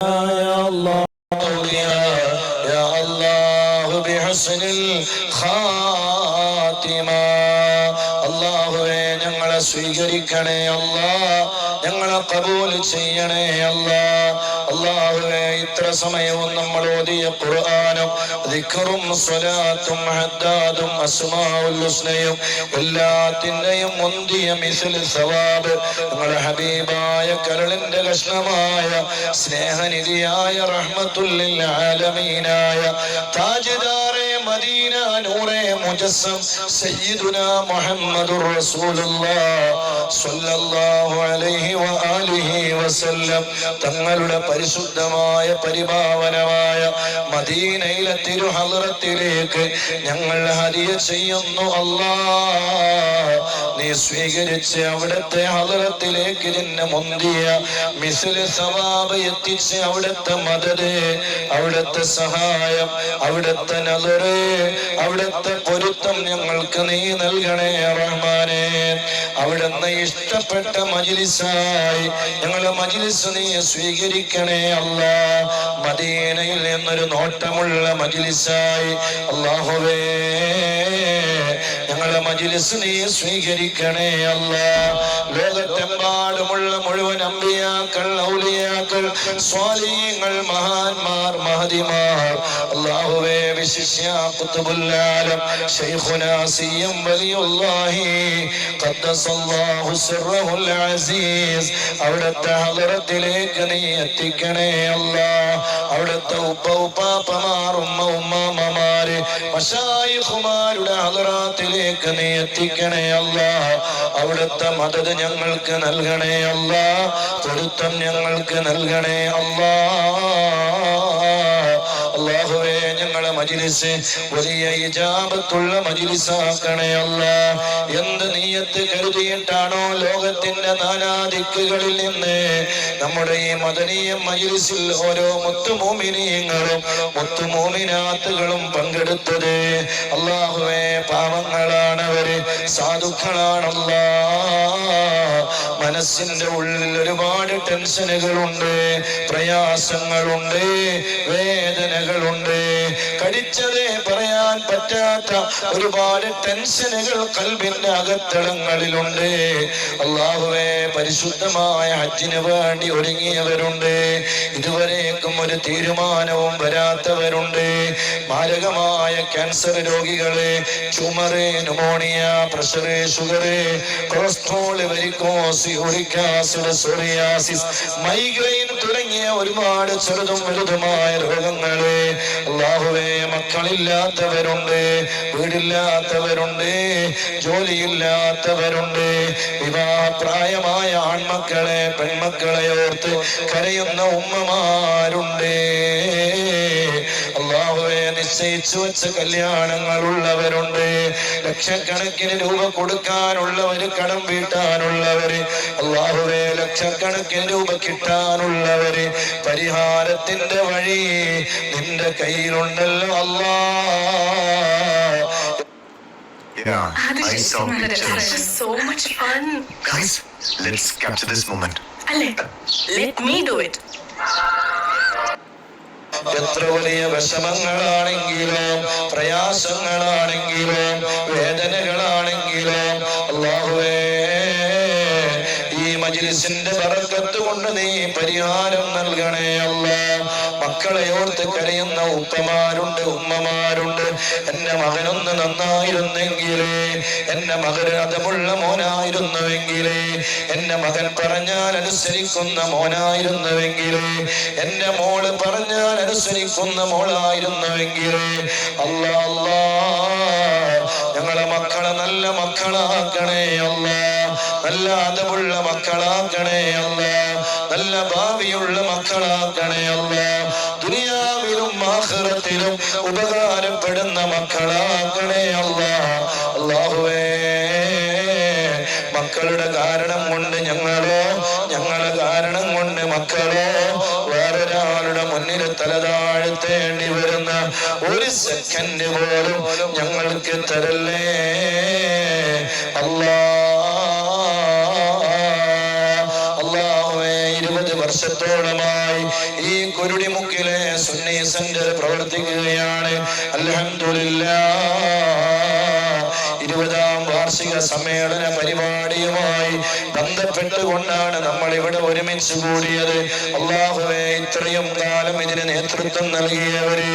يا الله يا الله بحسن الخاتمة അല്ലാഹുവേ ഞങ്ങളെ സ്വീകരിക്കണേ അല്ലാഹ്, ഞങ്ങളെ ഖബൂൽ ചെയ്യണേ അല്ലാഹ്. അല്ലാഹുവേ ഇത്ര സമയവും നമ്മൾ ഓതിയ ഖുർആനും ദിക്റും സ്വലാത്തും ഹദ്ദാദും അസ്മാഉൽ ഹുസ്നയും എല്ലാത്തിന്റെയും മുന്തിയ മിസ്ൽ സവാബ് ഞങ്ങളുടെ ഹബീബായ കരളിന്റെ കഷ്ണമായ സ്നേഹനിധിയായ റഹ്മത്തുൽ ലിൽ ആലമീനായ താജ്ദാറെ മദീന നൂറെ മുജസ്സം സയ്യിദുനാ മുഹമ്മദുർ റസൂലുള്ളാഹ് സ്വല്ലല്ലാഹു അലൈഹി വആലിഹി വസല്ലം തങ്ങളുടെ പരിശുദ്ധമായ പരിപാവനമായ മദീനയിലെ തിരുഹളറത്തിലേക്ക് ഞങ്ങൾ ഹദിയ ചെയ്യുന്നു അല്ലാഹ്. നീ സ്വീകരിച്ച് അവിടുത്തെ ഹളറത്തിലേക്ക് ഇതിന്റെ മുന്തിയ മിസ്ൽ സവാബ് എത്തിച്ച് അവിടുത്തെ മദദ്, അവിടുത്തെ സഹായം, അവിടുത്തെ നദറ്, അവിടുത്തെ പൊരുത്തം ഞങ്ങൾക്ക് നീ നൽകണേ റഹ്മാനേ. അവിടുന്ന് ഇഷ്ടപ്പെട്ട മജ്ലിസായി ഞങ്ങളുടെ മജ്ലിസ് നീ സ്വീകരിക്കണേ അല്ലാഹ്. മദീനയിൽ നിന്നൊരു നോട്ടമുള്ള മജ്ലിസായി അല്ലാഹുവേ ഞങ്ങളുടെ മജ്ലിസ് നീ സ്വീകരിക്കണേ അല്ലാഹ്. ലോകത്തെമ്പാടുമുള്ള മുഴുവൻ അമ്പിയാക്കൾ, ഔലിയാക്കൾ, സ്വാലിഹീങ്ങൾ, മഹാന്മാർ, മഹദിമാർ അല്ലാഹുവേ വിശിഷ്യ ഖുത്ബുൽ ആലം ശൈഖുനാ സിയം വലിയുല്ലാഹി ഖദ്ദസല്ലാഹു സിർറഹുൽ അസീസ് അവിടുത്തെ ഹളറത്തിലേക്ക് നീ എത്തിക്കണേ അല്ലാഹ്. അവിടുത്തെ ഉപ്പാപ്പമാർ, ഉമ്മമാര്, മശായിഖുമാരുടെ ഹളറത്തിലേക്ക് നീ എത്തിക്കണേ അല്ലാഹ്. അവിടുത്തെ മദദ് ഞങ്ങൾക്ക് നൽകണേ അല്ലാഹ്, പൊരുത്തം ഞങ്ങൾക്ക് നൽകണേ അല്ലാഹ്. അല്ലാഹുവേ ഞങ്ങളെ മജ്ലിസ് വലിയ ഇജാബത്തുള്ള മജ്ലിസാക്കണേ അല്ലാഹ്. എന്ത് നിയ്യത്ത് കരുതിയിട്ടാണോ ലോകത്തിന്റെ നാനാദിക്കുകളിൽ നിന്ന് നമ്മുടെ ഈ മദനീയ മജ്ലിസിൽ ഓരോ മുത്തുമോമിനീങ്ങളും മുത്തുമോമിനാത്തുകളും പങ്കെടുത്തത്, അല്ലാഹുവേ പാവങ്ങളാണവര്, സാധുക്കളാണല്ലാഹ്. മനസ്സിന്റെ ഉള്ളിൽ ഒരുപാട് ടെൻഷനുകളുണ്ട്, പ്രയാസങ്ങളുണ്ട്, വേദനകളുണ്ട്, കടിച്ചതേ പറയാൻ പറ്റാത്ത ഒരുപാട് ടെൻഷനുകൾ കൽബിന്റെ അകത്തളങ്ങളിലുണ്ട്. അല്ലാഹുവേ പരിശുദ്ധമായ ഹജ്ജിന് വേണ്ടി ഒരുങ്ങിയവരുണ്ട്, ഇതുവരേക്കും ഒരു തീരുമാനവും വരാത്തവരുണ്ട്. മാരകമായ ക്യാൻസർ രോഗികള്, ചുമറ്, pneumonia, pressure, sugar, cholesterol, varicose, uric acid, psoriasis, migraine തുടങ്ങിയ ഒരുപാട് ചെറുതും വലുതുമായ രോഗങ്ങള് അല്ലാഹുവേ മക്കളില്ലാത്തവരുണ്ട്, വീടില്ലാത്തവരുണ്ട്, ജോലിയില്ലാത്തവരുണ്ട്, വിവാഹപ്രായമായ ആൺമക്കളെ പെൺമക്കളെ ഓർത്ത് കരയുന്ന ഉമ്മമാരുണ്ട്. അല്ലാഹുവേ നിശ്ചയിച്ചു വെച്ച കല്യാണങ്ങളുള്ളവരുണ്ട്, ലക്ഷക്കണക്കിന് രൂപ കൊടുക്കാനുള്ളവര്, കടം വീട്ടാനുള്ളവര്, അല്ലാഹുവേ ലക്ഷക്കണക്കിന് രൂപ കിട്ടാനുള്ളവര്, പരിഹാരത്തിന്റെ വഴി നിന്റെ കയ്യിലുണ്ടല്ലോ അല്ലാഹ്. I saw pictures. So much fun. Guys, let's capture this moment. Ale, let me do it. എത്ര വലിയ വിഷമങ്ങളാണെങ്കിലും പ്രയാസങ്ങളാണെങ്കിലും വേദനകളാണെങ്കിലും അല്ലാഹുവേ ഈ മജ്ലിസിന്റെ ബറക്കത്ത് കൊണ്ട് നീ പരിഹാരം നൽകണേ അല്ലാഹ്. മക്കളെ ഓർത്ത് കരയുന്ന ഉപ്പമാരുണ്ട്, ഉമ്മമാരുണ്ട്. എന്റെ മകനൊന്ന് നന്നായിരുന്നെങ്കിലേ, എന്റെ മകൻ അതമുള്ള മോനായിരുന്നുവെങ്കിലേ, എന്റെ മകൻ പറഞ്ഞാൽ അനുസരിക്കുന്ന മോനായിരുന്നുവെങ്കിലേ, എന്റെ മോള് പറഞ്ഞാൽ അനുസരിക്കുന്ന മോളായിരുന്നുവെങ്കിലേ, അല്ലാ അല്ലാ ഞങ്ങളെ മക്കളെ നല്ല മക്കളാക്കണേ അല്ലാഹ്, നല്ല അതമുള്ള മക്കളാക്കണേ അല്ലാഹ്, നല്ല ഭാവിയുള്ള മക്കളാക്കണേ അല്ലാഹ്, ദുനിയാവിലും ആഖിറത്തിലും ഉപകാരപ്പെടുന്ന മക്കളാക്കണേ അല്ലാഹ്. അല്ലാഹുവേ മക്കളുടെ കാരണം കൊണ്ട് ഞങ്ങളോ, ഞങ്ങളെ കാരണം കൊണ്ട് മക്കളോ വേറൊരാളുടെ മുന്നിൽ തലതാഴ്ത്തേണ്ടി വരുന്ന ഒരു സെക്കൻഡ് പോലും ഞങ്ങൾക്ക് തരല്ലേ അല്ലാഹ്. വർഷത്തോളമായി ഈ കുരുടിമുക്കിലെ സുന്നി സെന്റർ പ്രവർത്തിക്കുകയാണ്. അൽഹംദുലില്ലാഹ് 20ാം വാർഷിക സമ്മേളന പരിപാടിയുമായി ബന്ധപ്പെട്ടുകൊണ്ടാണ് നമ്മൾ ഇവിടെ ഒരുമിച്ച് കൂടിയത്. അല്ലാഹുവേ, ഇത്രയും കാലം ഇതിന് നേതൃത്വം നൽകിയവര്,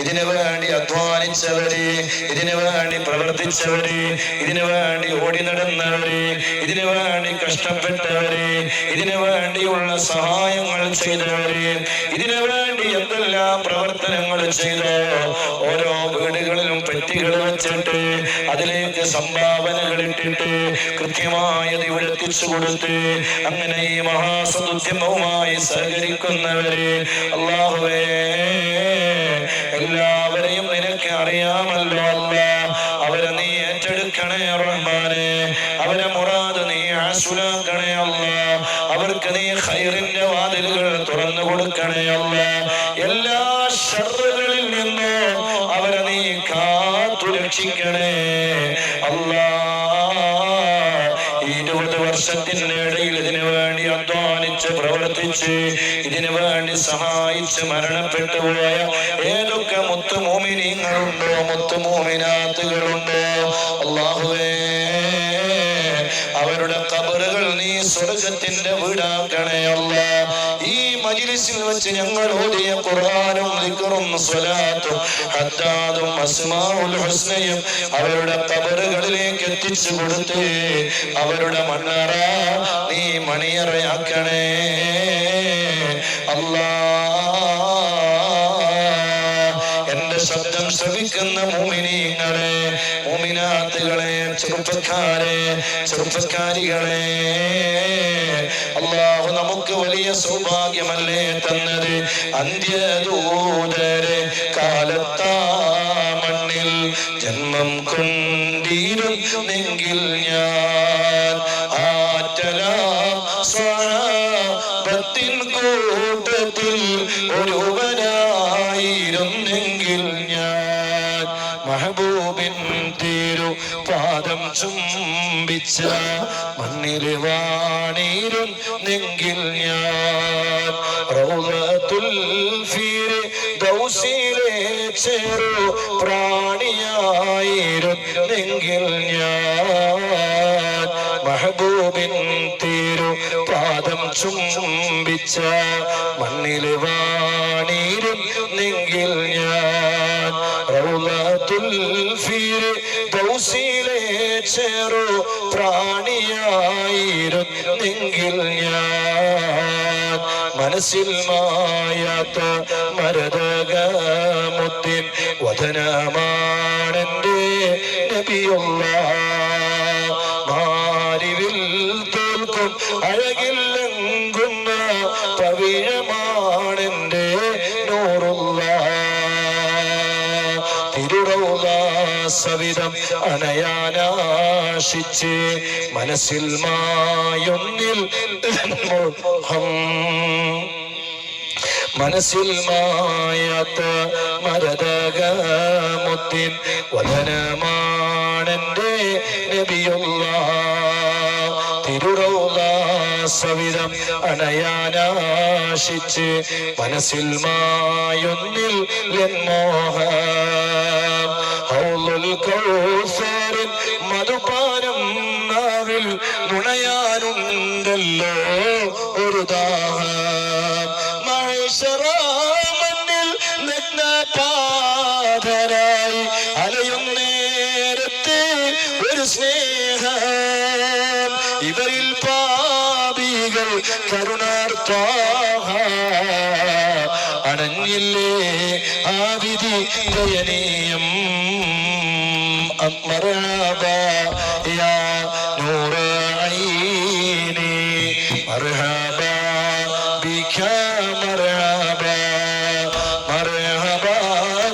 ഇതിനു വേണ്ടി അധ്വാനിച്ചവര്, ഇതിനു വേണ്ടി പ്രവർത്തിച്ചവര്, ഇതിനു വേണ്ടി ഓടി നടന്നവര്, ഇതിനു വേണ്ടി കഷ്ടപ്പെട്ടവര്, ഇതിനു വേണ്ടിയുള്ള സഹായങ്ങൾ ചെയ്തവര്, ഇതിനു വേണ്ടി എന്തെല്ലാം പ്രവർത്തനങ്ങൾ ചെയ്തോ ഓരോ വീടുകളിലും പെട്ടികൾ വെച്ചിട്ട് അതിലേക്ക് സംഭാവനകൾ ഇട്ടിട്ട് കൃത്യമായത് ഇവിടെ എത്തിച്ചു കൊടുത്ത് അങ്ങനെ ഈ മഹാസദുദ്യമവുമായി സഹകരിക്കുന്നവര്, അല്ലാഹുവേ, എല്ലാവരെയും നിനക്ക് അറിയാമല്ലോ അല്ലാഹ്. അവരെ നീ ഏറ്റെടുക്കണേ റഹ്മാനെ. അവരെ മുറാദ് നീ ആസുലാക്കണേ അല്ലാഹ്. അവർക്ക് നീ ഖൈറിന്റെ വാതിലുകൾ തുറന്നു കൊടുക്കണേ അല്ലാഹ്. എല്ലാ ശർറുകളിൽ നിന്നും അവരെ നീ കാത്തു രക്ഷിക്കണേ അല്ലാഹ്. 20 വർഷത്തിന്റെ ഇടയിൽ ഇതിനു വേണ്ടി അധ്വാനിച്ച് പ്രവർത്തിച്ച് ഇതിനു വേണ്ടി സഹായിച്ച് മരണപ്പെട്ടു പോയ ഏതൊക്കെ മുത്തുമോമിനീങ്ങളുണ്ടോ, മുത്തുമോമിനാത്തുകളുണ്ടോ, അല്ലാഹുവേ, അവരുടെ ഖബറുകൾ നീ സ്വർഗ്ഗത്തിന്റെ വീടാക്കണേ അല്ലാഹ്. ഈ മജ്ലിസിൽ വെച്ച് ഞങ്ങൾ ഓതിയ ഖുർആനും ദിക്റും സ്വലാത്തും ഹദ്ദാദും അസ്മാഉൽ ഹുസ്നയും അവരുടെ ഖബറുകളിലേക്ക് എത്തിച്ചു കൊടുത്ത് അവരുടെ മണ്ണറ നീ മണിയറയാക്കണേ അല്ലാഹ്. എന്റെ ശബ്ദം ശ്രവിക്കുന്ന മുഅ്മിനീങ്ങളെ, മുഅ്മിനാത്തുകളെ, ചെറുപ്പക്കാരെ, ചെറുപ്പക്കാരികളെ, അല്ലാഹു നമുക്ക് വലിയ സൗഭാഗ്യമല്ലേ തന്നത്. അന്ത്യദൂതരെ കാലത്താ മണ്ണിൽ ജന്മം കൊണ്ടിരുന്നെങ്കിൽ ഞാൻ ആറ്റലാം സ്വഹാബത്തിൻ കൂട്ടത്തിൽ ഒരുവനായിരുന്നെങ്കിൽ ഞാൻ മഹബൂബിൻ തിരു പാദം ചുംബിച്ച മണ്ണിൽ വാണിരുന്നെങ്കിൽ ഞാൻ റൗളത്തുൽ ഫിർദൗസിലെ ചെറു പ്രാണിയായിരുന്നെങ്കിൽ ഞാൻ മഹബൂബിൻ തിരു പാദം ചുംബിച്ച മണ്ണിൽ വാണിരുന്നെങ്കിൽ ഞാൻ റൗളത്തുൽ ഫിർദൗസിലെ ചെറു പ്രാണിയായിരുന്നെങ്കിൽ ഞാൻ മനസ്സിൽ മായാത്ത മരതകമുത്തിൻ വദനമാണെന്റെ നബിയുള്ളാഹ്. മാരിവിൽ തോൽക്കും അഴകില്ലെങ്കുന്ന പവിഴമാണെന്റെ നൂറുള്ളാഹ്. തിരുറൗള സവിധം അണയാനാശിച്ച് മനസ്സിൽ മായൊന്നിൽ മോഹം. മനസ്സിൽ മായാത്ത മരതകമുത്തിൻ വദനമാണെന്റെ നബിയുള്ളാഹ്. തിരുറൗള സവിധം അണയാനാശിച്ച് മനസ്സിൽ മായൊന്നിൽ മോഹം. ഹൗളുൽ കൗസറിൻ മധുപാനം നാവിൽ നുണയാനുണ്ടല്ലോ ഒരു ദാഹം. മഹ്ശറമന്നിൽ നഗ്നപാതരായി അലയുന്നേരത്തെ ഒരു സ്നേഹം. ഇവരിൽ പാപികൾ കരുണാർത്താഹ അണഞ്ഞില്ലേ ആ വിധി ദയനീയം. മർഹബാ യാ നൂറ ഐനി മർഹബാ ബിക മർഹബാ മർഹബാ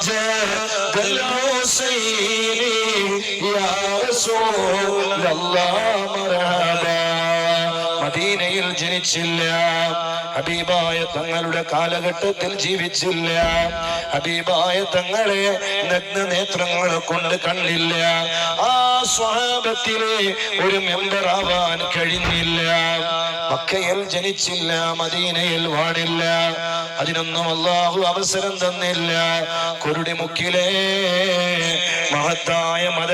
ജദൽ ഹുസൈനി യാ റസൂലല്ലാഹ് മർഹബാ. മദീനയിൽ ജനിച്ചില്ല, ഹബീബായ തങ്ങളുടെ കാലഘട്ടത്തിൽ ജീവിച്ചില്ല, ഹബീബായ തങ്ങളെ നഗ്ന നേത്രങ്ങൾ കൊണ്ട് കണ്ടില്ല, ആ സ്വഹാബത്തിലെ ഒരു മെമ്പർ ആവാൻ കഴിഞ്ഞില്ല. മക്കയിൽ ജനിച്ചില്ല, മദീനയിൽ വാണില്ല, അതിനൊന്നും അല്ലാഹു അവസരം തന്നില്ല. കുരുടി മുക്കിലെ മഹത്തായ മത